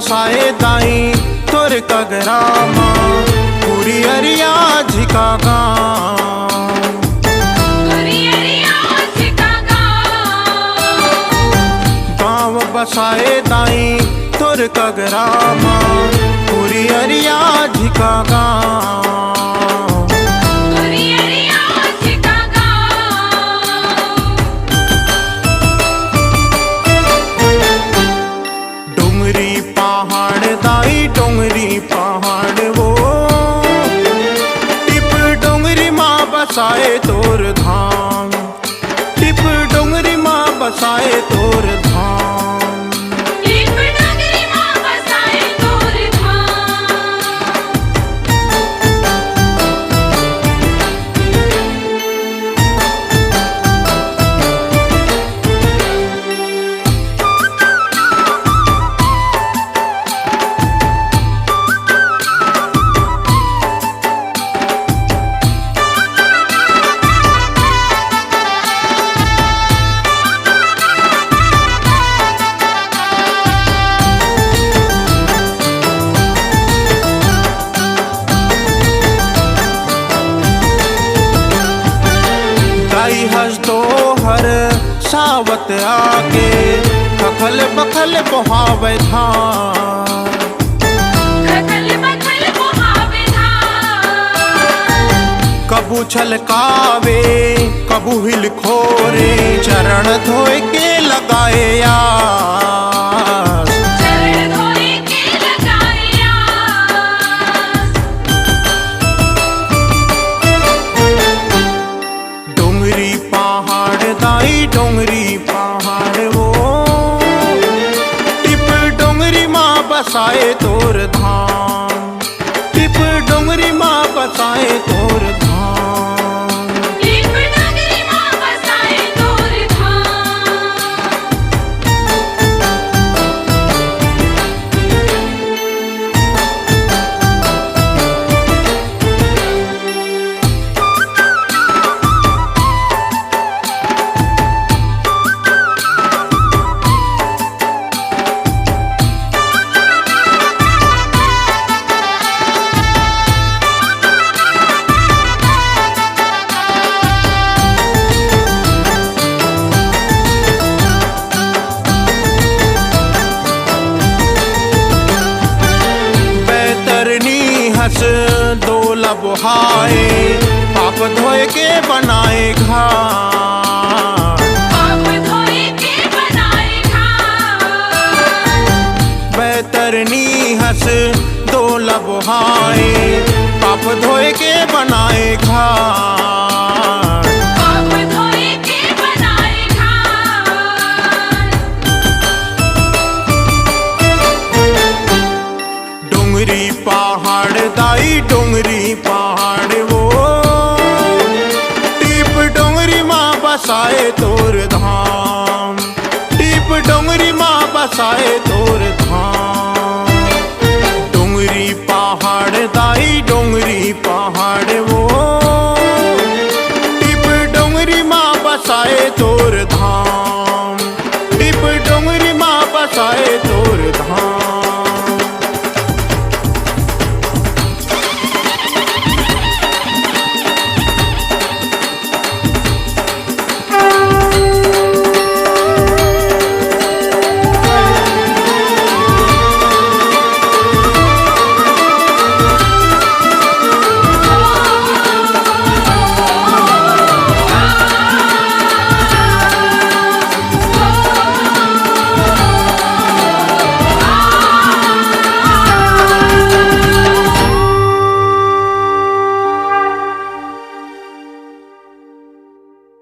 बसाए दाई तोर कगरामा पूरी अरिया झिका गाँव बसाए दाई तोर कगरामा पूरी अरिया झिका डोंगरी पहाड़ दाई डोंगरी पहाड़ वो टिप डोंगरी माँ बसाए तोर धाम टिप डोंगरी माँ बसाए तोर धाम हस तो हर सावत आके खखल बखल बहावे धार कबू छलकावे कबू हिल खोरे चरण धोए के लगाए यार डोंगरी पहाड़ दाई डोंगरी पहाड़ वो टिप डोंगरी माँ बसाए तोर धाम टिप डोंगरी माँ बसाए तोर धाम हस डोला बुहाए पाप धोए के बनाए घाट बैतरनी हस डोला बुहाए पाप धोए के बनाए घाट डोंगरी पहाड़ दाई डोंगरी पहाड़ वो टिप डोंगरी माँ बसाए तोर धाम टिप डोंगरी माँ बसाए तोर धाम डोंगरी पहाड़ दाई डोंगरी पहाड़ वो